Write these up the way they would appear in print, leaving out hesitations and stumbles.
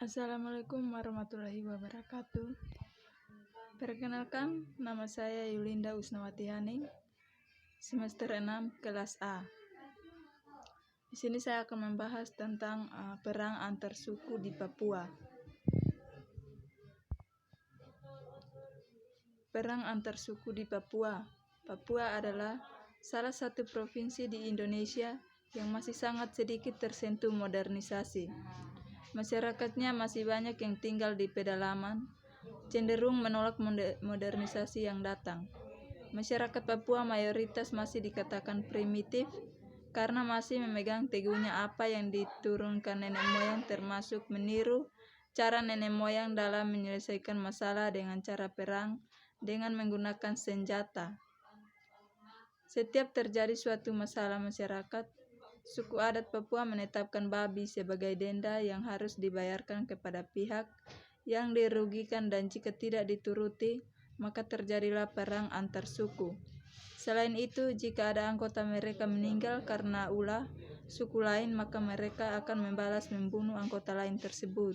Assalamualaikum warahmatullahi wabarakatuh. Perkenalkan, nama saya Yulinda Usnawati Haning, semester 6 kelas A. Di sini saya akan membahas tentang perang antar suku di Papua. Perang antar suku di Papua. Papua adalah salah satu provinsi di Indonesia yang masih sangat sedikit tersentuh modernisasi. Masyarakatnya masih banyak yang tinggal di pedalaman, cenderung menolak modernisasi yang datang. Masyarakat Papua mayoritas masih dikatakan primitif karena masih memegang teguhnya apa yang diturunkan nenek moyang, termasuk meniru cara nenek moyang dalam menyelesaikan masalah dengan cara perang dengan menggunakan senjata. Setiap terjadi suatu masalah masyarakat, suku adat Papua menetapkan babi sebagai denda yang harus dibayarkan kepada pihak yang dirugikan, dan jika tidak dituruti, maka terjadilah perang antar suku. Selain itu, jika ada anggota mereka meninggal karena ulah suku lain, maka mereka akan membalas membunuh anggota lain tersebut.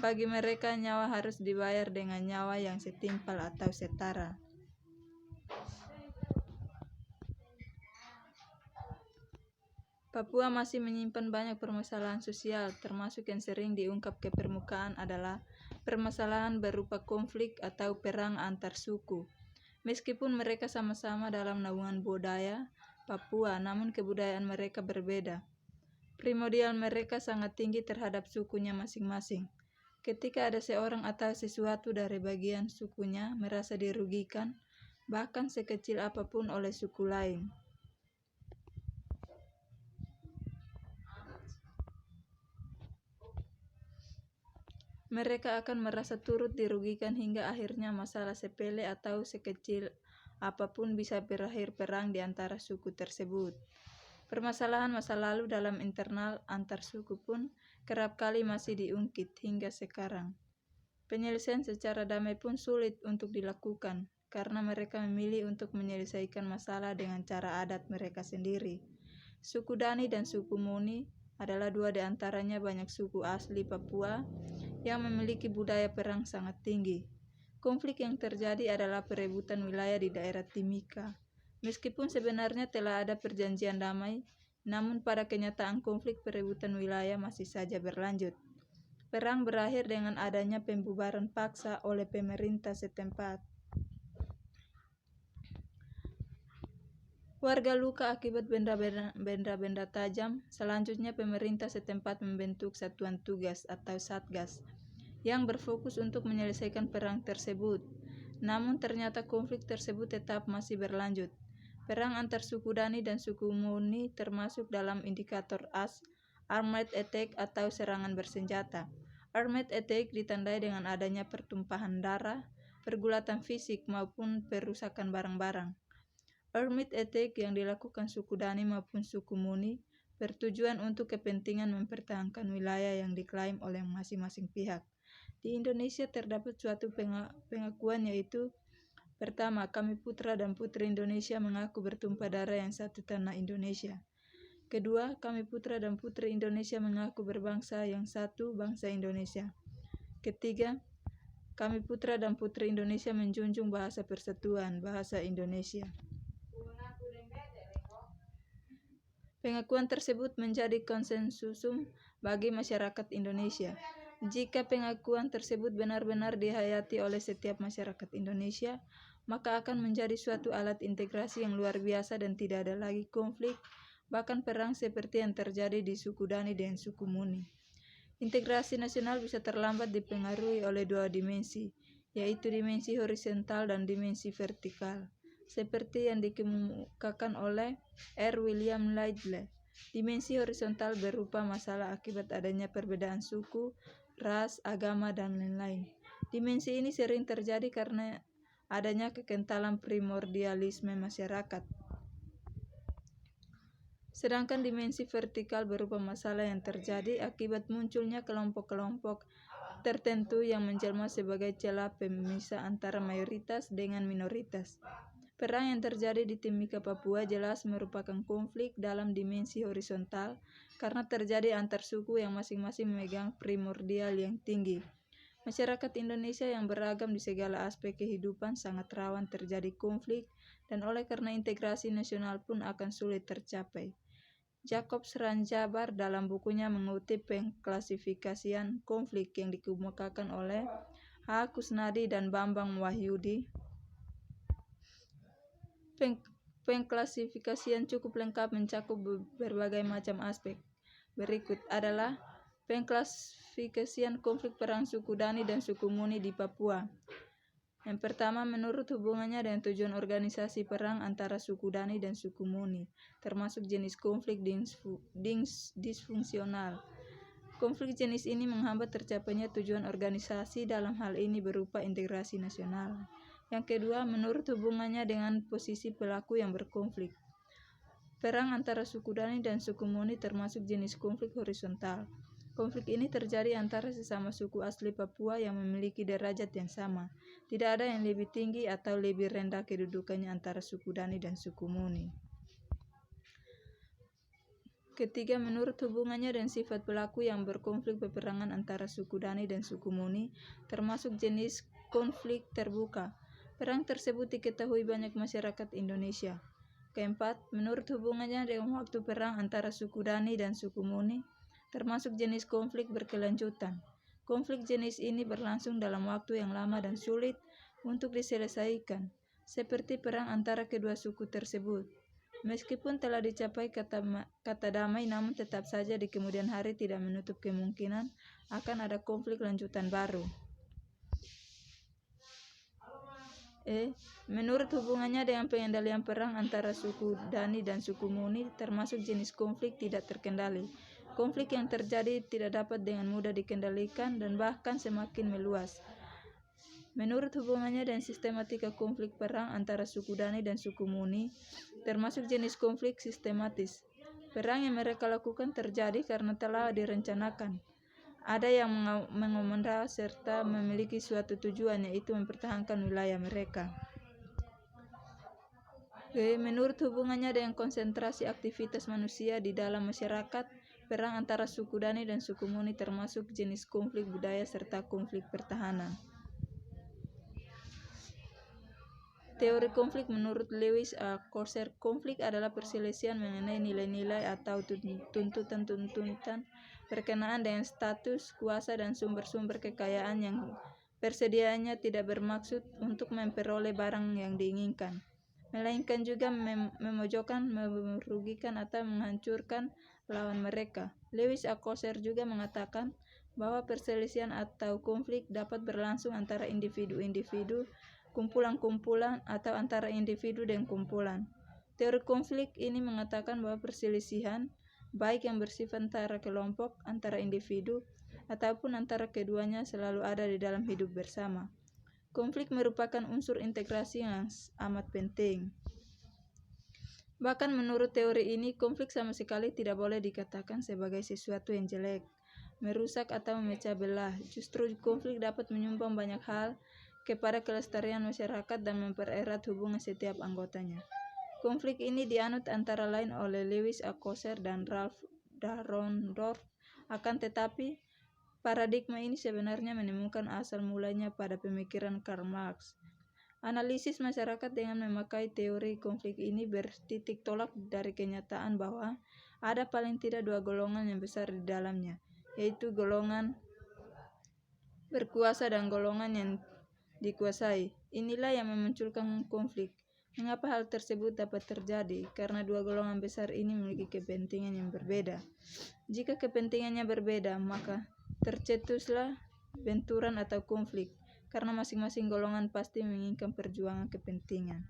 Bagi mereka, nyawa harus dibayar dengan nyawa yang setimpal atau setara. Papua masih menyimpan banyak permasalahan sosial, termasuk yang sering diungkap ke permukaan adalah permasalahan berupa konflik atau perang antar suku. Meskipun mereka sama-sama dalam naungan budaya Papua, namun kebudayaan mereka berbeda. Primordial mereka sangat tinggi terhadap sukunya masing-masing. Ketika ada seorang atau sesuatu dari bagian sukunya merasa dirugikan, bahkan sekecil apapun oleh suku lain, mereka akan merasa turut dirugikan hingga akhirnya masalah sepele atau sekecil apapun bisa berakhir perang di antara suku tersebut. Permasalahan masa lalu dalam internal antar suku pun kerap kali masih diungkit hingga sekarang. Penyelesaian secara damai pun sulit untuk dilakukan karena mereka memilih untuk menyelesaikan masalah dengan cara adat mereka sendiri. Suku Dani dan suku Muni adalah dua di antaranya banyak suku asli Papua yang memiliki budaya perang sangat tinggi. Konflik yang terjadi adalah perebutan wilayah di daerah Timika. Meskipun sebenarnya telah ada perjanjian damai, namun pada kenyataan konflik perebutan wilayah masih saja berlanjut. Perang berakhir dengan adanya pembubaran paksa oleh pemerintah setempat. Warga luka akibat benda-benda tajam. Selanjutnya pemerintah setempat membentuk satuan tugas atau satgas yang berfokus untuk menyelesaikan perang tersebut. Namun ternyata konflik tersebut tetap masih berlanjut. Perang antar suku Dani dan suku Muni termasuk dalam indikator AS, Armed Attack atau serangan bersenjata. Armed Attack ditandai dengan adanya pertumpahan darah, pergulatan fisik maupun perusakan barang-barang. Armed Attack yang dilakukan suku Dani maupun suku Muni bertujuan untuk kepentingan mempertahankan wilayah yang diklaim oleh masing-masing pihak. Di Indonesia terdapat suatu pengakuan, yaitu pertama, kami putra dan putri Indonesia mengaku bertumpah darah yang satu tanah Indonesia. Kedua, kami putra dan putri Indonesia mengaku berbangsa yang satu, bangsa Indonesia. Ketiga, kami putra dan putri Indonesia menjunjung bahasa persatuan, bahasa Indonesia. Pengakuan tersebut menjadi konsensusum bagi masyarakat Indonesia. Jika pengakuan tersebut benar-benar dihayati oleh setiap masyarakat Indonesia, maka akan menjadi suatu alat integrasi yang luar biasa dan tidak ada lagi konflik, bahkan perang seperti yang terjadi di suku Dani dan suku Muni. Integrasi nasional bisa terlambat dipengaruhi oleh dua dimensi, yaitu dimensi horizontal dan dimensi vertikal, seperti yang dikemukakan oleh R. William Laidlaw. Dimensi horizontal berupa masalah akibat adanya perbedaan suku, ras, agama, dan lain-lain. Dimensi ini sering terjadi karena adanya kekentalan primordialisme masyarakat. Sedangkan dimensi vertikal berupa masalah yang terjadi akibat munculnya kelompok-kelompok tertentu yang menjelma sebagai celah pemisah antara mayoritas dengan minoritas. Perang yang terjadi di Timika, Papua jelas merupakan konflik dalam dimensi horizontal karena terjadi antar suku yang masing-masing memegang primordial yang tinggi. Masyarakat Indonesia yang beragam di segala aspek kehidupan sangat rawan terjadi konflik, dan oleh karena integrasi nasional pun akan sulit tercapai. Jacob Ranjabar dalam bukunya mengutip pengklasifikasian konflik yang dikemukakan oleh H. Kusnadi dan Bambang Wahyudi. Pengklasifikasian cukup lengkap mencakup berbagai macam aspek. Berikut adalah pengklasifikasian konflik perang suku Dani dan suku Muni di Papua. Yang pertama, menurut hubungannya dengan tujuan organisasi perang antara suku Dani dan suku Muni, termasuk jenis konflik disfungsional. Konflik jenis ini menghambat tercapainya tujuan organisasi, dalam hal ini berupa integrasi nasional. Yang kedua, menurut hubungannya dengan posisi pelaku yang berkonflik. Perang antara suku Dani dan suku Muni termasuk jenis konflik horizontal. Konflik ini terjadi antara sesama suku asli Papua yang memiliki derajat yang sama. Tidak ada yang lebih tinggi atau lebih rendah kedudukannya antara suku Dani dan suku Muni. Ketiga, menurut hubungannya dan sifat pelaku yang berkonflik peperangan antara suku Dani dan suku Muni, termasuk jenis konflik terbuka. Perang tersebut diketahui banyak masyarakat Indonesia. Keempat, menurut hubungannya dengan waktu perang antara suku Dani dan suku Muni, termasuk jenis konflik berkelanjutan. Konflik jenis ini berlangsung dalam waktu yang lama dan sulit untuk diselesaikan, seperti perang antara kedua suku tersebut. Meskipun telah dicapai kata damai, namun tetap saja di kemudian hari tidak menutup kemungkinan akan ada konflik lanjutan baru. Menurut hubungannya dengan pengendalian perang antara suku Dani dan suku Muni, termasuk jenis konflik tidak terkendali. Konflik yang terjadi tidak dapat dengan mudah dikendalikan dan bahkan semakin meluas. Menurut hubungannya dan sistematika konflik perang antara suku Dani dan suku Muni, termasuk jenis konflik sistematis. Perang yang mereka lakukan terjadi karena telah direncanakan. Ada yang mengomanda serta memiliki suatu tujuan, yaitu mempertahankan wilayah mereka. Menurut hubungannya dengan konsentrasi aktivitas manusia di dalam masyarakat, perang antara suku Dani dan suku Muni termasuk jenis konflik budaya serta konflik pertahanan. Teori konflik menurut Lewis A. Corser, konflik adalah perselisihan mengenai nilai-nilai atau tuntutan-tuntutan berkenaan dengan status, kuasa, dan sumber-sumber kekayaan yang persediaannya tidak bermaksud untuk memperoleh barang yang diinginkan, melainkan juga memojokkan, merugikan, atau menghancurkan lawan mereka. Lewis A. Corser juga mengatakan bahwa perselisihan atau konflik dapat berlangsung antara individu-individu, kumpulan-kumpulan, atau antara individu dan kumpulan. Teori konflik ini mengatakan bahwa perselisihan, baik yang bersifat antara kelompok, antara individu, ataupun antara keduanya, selalu ada di dalam hidup bersama. Konflik merupakan unsur integrasi yang amat penting. Bahkan menurut teori ini, konflik sama sekali tidak boleh dikatakan sebagai sesuatu yang jelek, merusak, atau memecah belah. Justru konflik dapat menyumbang banyak hal kepada kelestarian masyarakat dan mempererat hubungan setiap anggotanya. Konflik ini dianut antara lain oleh Lewis A. Corser dan Ralph Dahrendorf. Akan tetapi, paradigma ini sebenarnya menemukan asal mulanya pada pemikiran Karl Marx. Analisis masyarakat dengan memakai teori konflik ini bertitik tolak dari kenyataan bahwa ada paling tidak dua golongan yang besar di dalamnya, yaitu golongan berkuasa dan golongan yang dikuasai. Inilah yang memunculkan konflik. Mengapa hal tersebut dapat terjadi? Karena dua golongan besar ini memiliki kepentingan yang berbeda. Jika kepentingannya berbeda, maka tercetuslah benturan atau konflik, karena masing-masing golongan pasti menginginkan perjuangan kepentingan.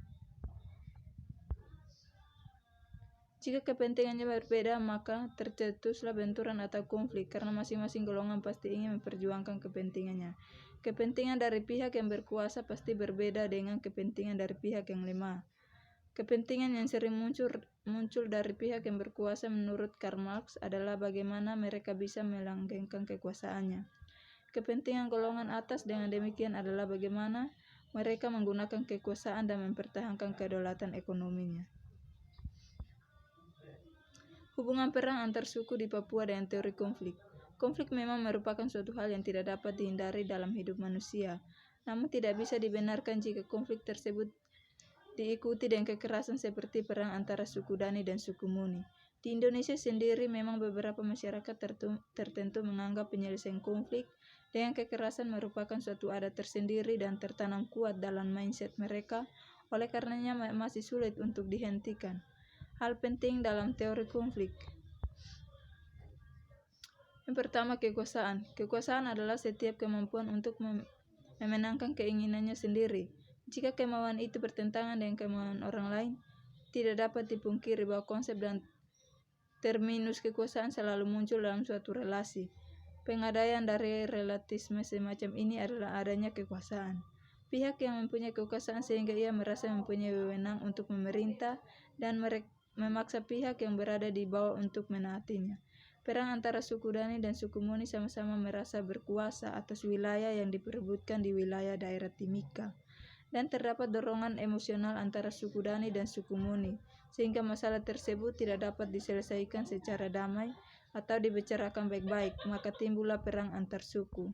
Jika kepentingannya berbeda, maka tercetuslah benturan atau konflik, karena masing-masing golongan pasti ingin memperjuangkan kepentingannya. Kepentingan dari pihak yang berkuasa pasti berbeda dengan kepentingan dari pihak yang lemah. Kepentingan yang sering muncul dari pihak yang berkuasa menurut Karl Marx adalah bagaimana mereka bisa melanggengkan kekuasaannya. Kepentingan golongan atas dengan demikian adalah bagaimana mereka menggunakan kekuasaan dan mempertahankan kedaulatan ekonominya. Hubungan perang antar suku di Papua dengan teori konflik. Konflik memang merupakan suatu hal yang tidak dapat dihindari dalam hidup manusia, namun tidak bisa dibenarkan jika konflik tersebut diikuti dengan kekerasan seperti perang antara suku Dani dan suku Muni. Di Indonesia sendiri memang beberapa masyarakat tertentu menganggap penyelesaian konflik dengan kekerasan merupakan suatu adat tersendiri dan tertanam kuat dalam mindset mereka, oleh karenanya masih sulit untuk dihentikan. Hal penting dalam teori konflik. Yang pertama, kekuasaan. Kekuasaan adalah setiap kemampuan untuk memenangkan keinginannya sendiri. Jika kemauan itu bertentangan dengan kemauan orang lain, tidak dapat dipungkiri bahwa konsep dan terminus kekuasaan selalu muncul dalam suatu relasi. Pengadaian dari relativisme semacam ini adalah adanya kekuasaan. Pihak yang mempunyai kekuasaan sehingga ia merasa mempunyai wewenang untuk memerintah dan memaksa pihak yang berada di bawah untuk menaatinya. Perang antara suku Dani dan suku Muni sama-sama merasa berkuasa atas wilayah yang diperebutkan di wilayah daerah Timika. Dan terdapat dorongan emosional antara suku Dani dan suku Muni, sehingga masalah tersebut tidak dapat diselesaikan secara damai atau dibicarakan baik-baik, maka timbullah perang antar suku.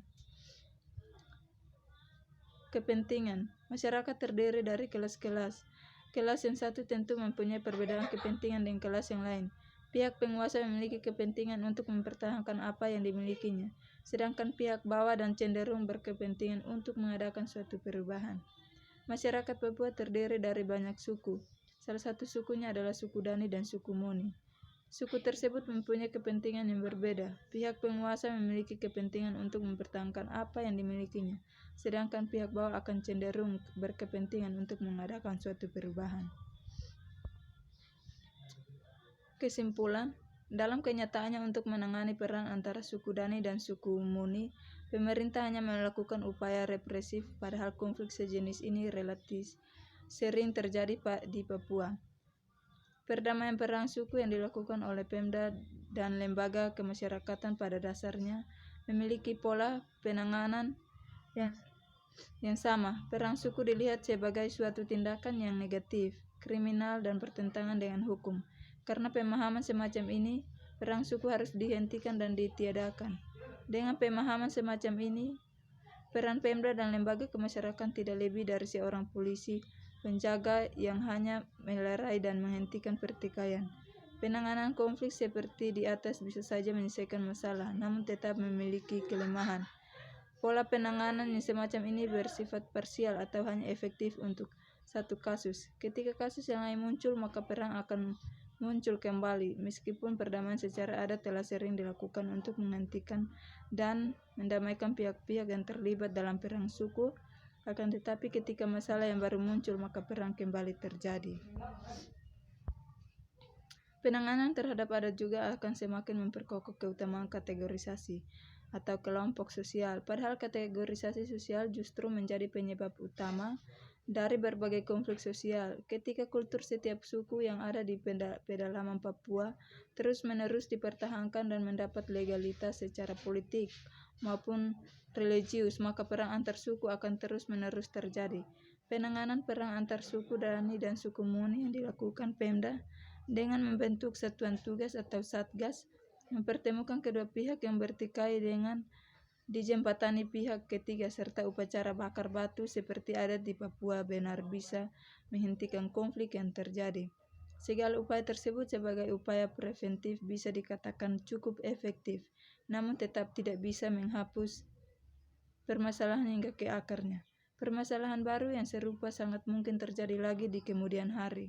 Kepentingan. Masyarakat terdiri dari kelas-kelas. Kelas yang satu tentu mempunyai perbedaan kepentingan dengan kelas yang lain. Pihak penguasa memiliki kepentingan untuk mempertahankan apa yang dimilikinya, sedangkan pihak bawah dan cenderung berkepentingan untuk mengadakan suatu perubahan. Masyarakat Papua terdiri dari banyak suku. Salah satu sukunya adalah suku Dani dan suku Muni. Suku tersebut mempunyai kepentingan yang berbeda. Pihak penguasa memiliki kepentingan untuk mempertahankan apa yang dimilikinya, sedangkan pihak bawah akan cenderung berkepentingan untuk mengadakan suatu perubahan. Kesimpulan, dalam kenyataannya untuk menangani perang antara suku Dani dan suku Muni, pemerintah hanya melakukan upaya represif, padahal konflik sejenis ini relatif sering terjadi di Papua. Perdamaian perang suku yang dilakukan oleh Pemda dan lembaga kemasyarakatan pada dasarnya memiliki pola penanganan yang sama. Perang suku dilihat sebagai suatu tindakan yang negatif, kriminal, dan bertentangan dengan hukum. Karena pemahaman semacam ini, perang suku harus dihentikan dan ditiadakan. Dengan pemahaman semacam ini, peran Pemda dan lembaga kemasyarakatan tidak lebih dari seorang polisi penjaga yang hanya melerai dan menghentikan pertikaian. Penanganan konflik seperti di atas bisa saja menyelesaikan masalah, namun tetap memiliki kelemahan. Pola penanganan yang semacam ini bersifat parsial atau hanya efektif untuk satu kasus. Ketika kasus yang lain muncul, maka perang akan muncul kembali, meskipun perdamaian secara adat telah sering dilakukan untuk menghentikan dan mendamaikan pihak-pihak yang terlibat dalam perang suku. Akan tetapi ketika masalah yang baru muncul, maka perang kembali terjadi. Penanganan terhadap adat juga akan semakin memperkokoh keutamaan kategorisasi atau kelompok sosial, padahal kategorisasi sosial justru menjadi penyebab utama dari berbagai konflik sosial. Ketika kultur setiap suku yang ada di pedalaman Papua terus-menerus dipertahankan dan mendapat legalitas secara politik maupun religius, maka perang antar suku akan terus-menerus terjadi. Penanganan perang antar suku Dani dan suku Muni yang dilakukan Pemda dengan membentuk satuan tugas atau satgas, mempertemukan kedua pihak yang bertikai dengan dijembatani pihak ketiga, serta upacara bakar batu seperti adat di Papua benar bisa menghentikan konflik yang terjadi. Segala upaya tersebut sebagai upaya preventif bisa dikatakan cukup efektif, namun tetap tidak bisa menghapus permasalahan hingga ke akarnya. Permasalahan baru yang serupa sangat mungkin terjadi lagi di kemudian hari.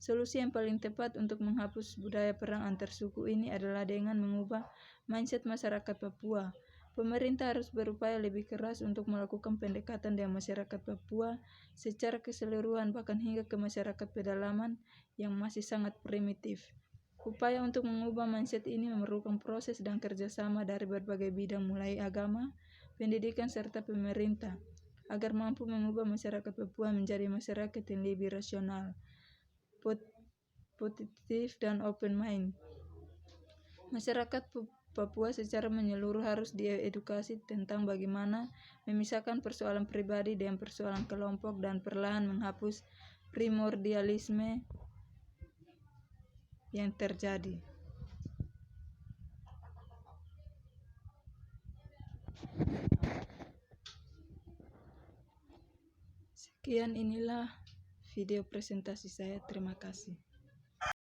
Solusi yang paling tepat untuk menghapus budaya perang antar suku ini adalah dengan mengubah mindset masyarakat Papua. Pemerintah harus berupaya lebih keras untuk melakukan pendekatan dengan masyarakat Papua secara keseluruhan, bahkan hingga ke masyarakat pedalaman yang masih sangat primitif. Upaya untuk mengubah mindset ini memerlukan proses dan kerjasama dari berbagai bidang mulai agama, pendidikan, serta pemerintah, agar mampu mengubah masyarakat Papua menjadi masyarakat yang lebih rasional, positif, dan open mind. Masyarakat Papua secara menyeluruh harus diedukasi tentang bagaimana memisahkan persoalan pribadi dengan persoalan kelompok dan perlahan menghapus primordialisme yang terjadi. Sekian inilah video presentasi saya. Terima kasih.